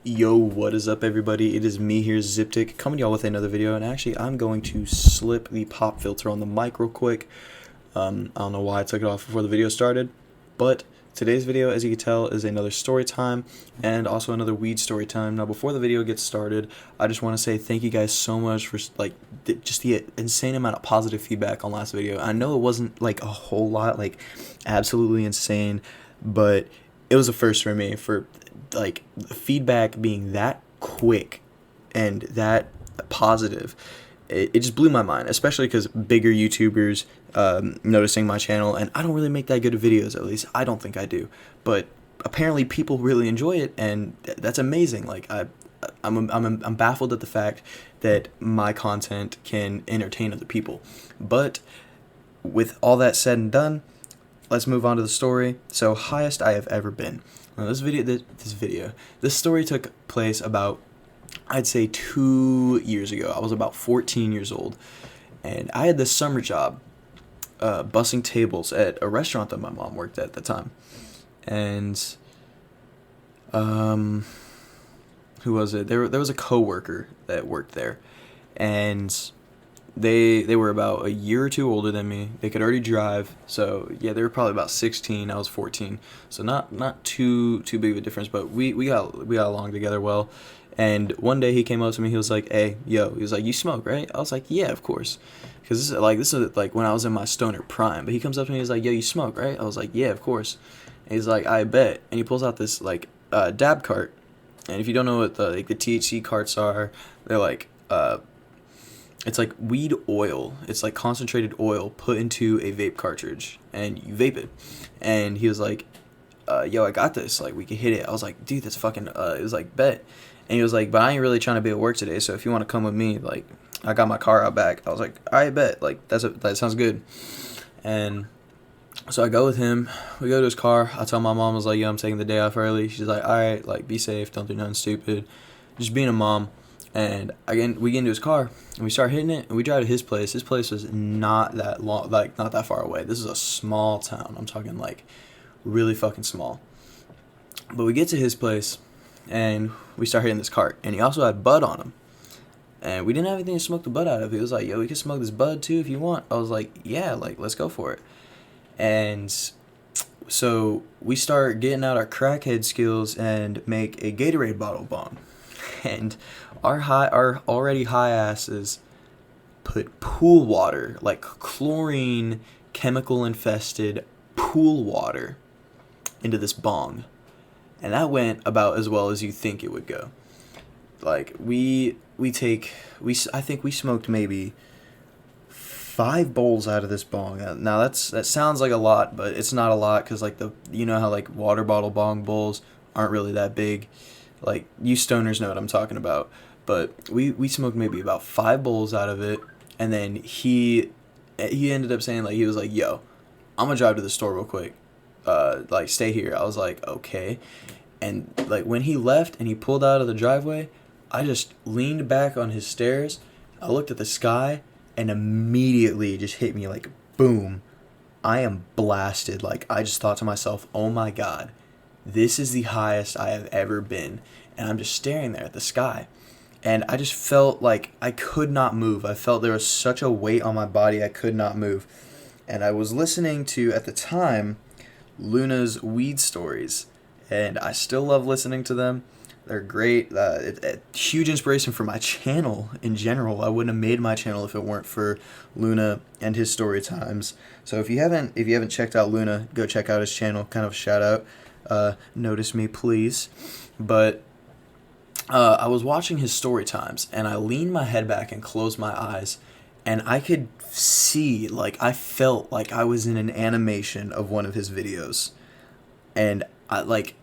Yo, what is up, everybody? It is me here, Ziptic, coming to y'all with another video. And actually, I'm going to slip the pop filter on the mic real quick. I don't know why I took it off before the video started, but today's video, as you can tell, is another story time and also another weed story time. Now, before the video gets started, I just want to say thank you guys so much for just the insane amount of positive feedback on last video. I know it wasn't like a whole lot, like absolutely insane, but it was a first for me for like feedback being that quick and that positive. It just blew my mind, especially because bigger YouTubers noticing my channel, and I don't really make that good of videos, at least I don't think I do, but apparently people really enjoy it, and that's amazing. Like I'm baffled at the fact that my content can entertain other people. But with all that said and done, let's move on to the story. So, highest I have ever been. Now, this story took place about, I'd say, 2 years ago. I was about 14 years old, and I had this summer job, bussing tables at a restaurant that my mom worked at the time. And, who was it? There was a coworker that worked there, and they were about a year or two older than me. They could already drive, so yeah, they were probably about 16. I was 14, so not too big of a difference. But we got along together well. And one day he came up to me. He was like, "Hey, yo," he was like, "You smoke, right?" I was like, "Yeah, of course," because this is like when I was in my stoner prime. But he comes up to me. He's like, "Yo, you smoke, right?" I was like, "Yeah, of course." And he's like, "I bet." And he pulls out this like dab cart. And if you don't know what the THC carts are, they're like it's like weed oil. It's like concentrated oil put into a vape cartridge, and you vape it. And he was like, "Yo, I got this. Like, we can hit it." I was like, "Dude, that's fucking." It was like, "Bet." And he was like, "But I ain't really trying to be at work today. So if you want to come with me, like, I got my car out back." I was like, "I bet. Like, that sounds good." And so I go with him. We go to his car. I tell my mom, I was like, "Yo, I'm taking the day off early." She's like, "All right, like, be safe. Don't do nothing stupid. Just being a mom." And again, we get into his car and we start hitting it, and we drive to his place. His place was not that long, like not that far away. This is a small town. I'm talking like really fucking small. But we get to his place and we start hitting this cart, and he also had bud on him. And we didn't have anything to smoke the bud out of. He was like, "Yo, we can smoke this bud too if you want." I was like, "Yeah, like let's go for it." And so we start getting out our crackhead skills and make a Gatorade bottle bong. And our already high asses put pool water, like chlorine, chemical infested pool water, into this bong, and that went about as well as you think it would go. Like I think we smoked maybe 5 bowls out of this bong. Now that sounds like a lot, but it's not a lot, because like you know how like water bottle bong bowls aren't really that big. Like, you stoners know what I'm talking about. But we smoked maybe about 5 bowls out of it, and then he ended up saying, like, he was like, "Yo, I'm gonna drive to the store real quick. Like, stay here." I was like, "Okay." And like when he left and he pulled out of the driveway, I just leaned back on his stairs. I looked at the sky, and immediately it just hit me like boom. I am blasted. Like, I just thought to myself, "Oh my God. This is the highest I have ever been." And I'm just staring there at the sky. And I just felt like I could not move. I felt there was such a weight on my body, I could not move. And I was listening to, at the time, Luna's weed stories. And I still love listening to them. They're great. Huge inspiration for my channel in general. I wouldn't have made my channel if it weren't for Luna and his story times. So if you haven't checked out Luna, go check out his channel. Kind of a shout out. Notice me, please. But I was watching his story times, and I leaned my head back and closed my eyes, and I could see, like, I felt like I was in an animation of one of his videos. And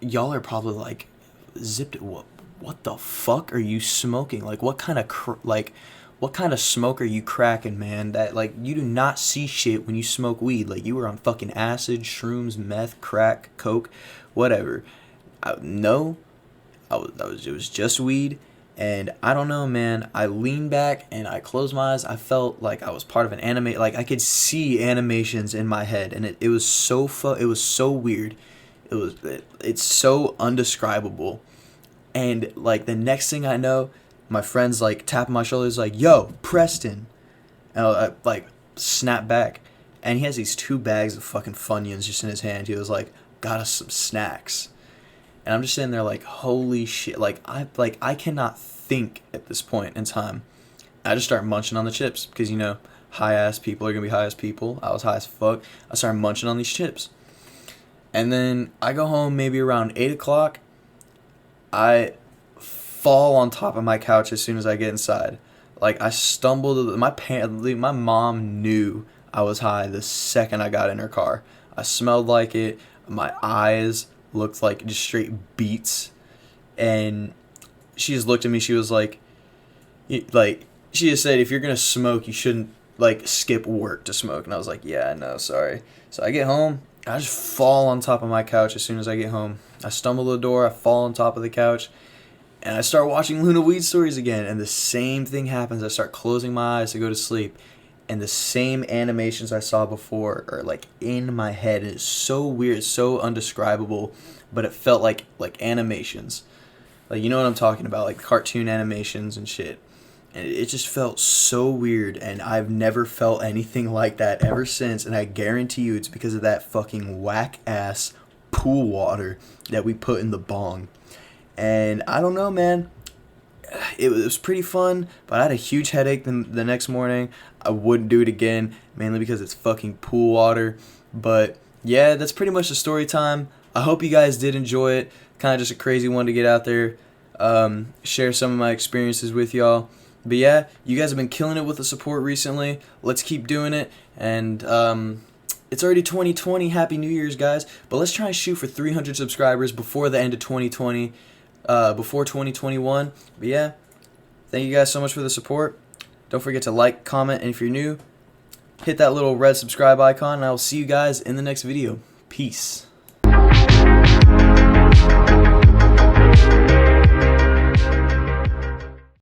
y'all are probably like, "Zipped, what the fuck are you smoking? Like, what kind of smoke are you cracking, man? That, like, you do not see shit when you smoke weed. Like, you were on fucking acid, shrooms, meth, crack, coke, whatever." No, it was just weed. And I don't know, man. I leaned back and I closed my eyes. I felt like I was part of an anime. Like, I could see animations in my head, and it was so weird. It's so undescribable. And like the next thing I know, my friend's like tapping my shoulders like, "Yo, Preston," and I like snap back, and he has these 2 bags of fucking Funyuns just in his hand. He was like, "Got us some snacks," and I'm just sitting there like, "Holy shit!" Like I cannot think at this point in time. I just start munching on the chips because high ass people are gonna be high ass people. I was high as fuck. I started munching on these chips, and then I go home maybe around 8 o'clock. I fall on top of my couch as soon as I get inside. Like I stumbled. My mom knew I was high the second I got in her car. I smelled like it. My eyes looked like just straight beets, and she just looked at me. She was like, she just said, "If you're gonna smoke, you shouldn't like skip work to smoke." And I was like, "Yeah, no, sorry." So I get home. I just fall on top of my couch as soon as I get home. I stumble to the door. I fall on top of the couch. And I start watching Luna Weed Stories again, and the same thing happens. I start closing my eyes to go to sleep, and the same animations I saw before are like in my head. And it's so weird, it's so undescribable, but it felt like animations. Like, you know what I'm talking about, like cartoon animations and shit. And it just felt so weird, and I've never felt anything like that ever since. And I guarantee you it's because of that fucking whack ass pool water that we put in the bong. And I don't know, man. It was pretty fun, but I had a huge headache the next morning. I wouldn't do it again, mainly because it's fucking pool water. But yeah, that's pretty much the story time. I hope you guys did enjoy it. Kind of just a crazy one to get out there, share some of my experiences with y'all. But yeah, you guys have been killing it with the support recently. Let's keep doing it. And it's already 2020. Happy New Year's, guys. But let's try and shoot for 300 subscribers before the end of 2020. Before 2021. But yeah, thank you guys so much for the support. Don't forget to like, comment, and if you're new, hit that little red subscribe icon, and I will see you guys in the next video. Peace.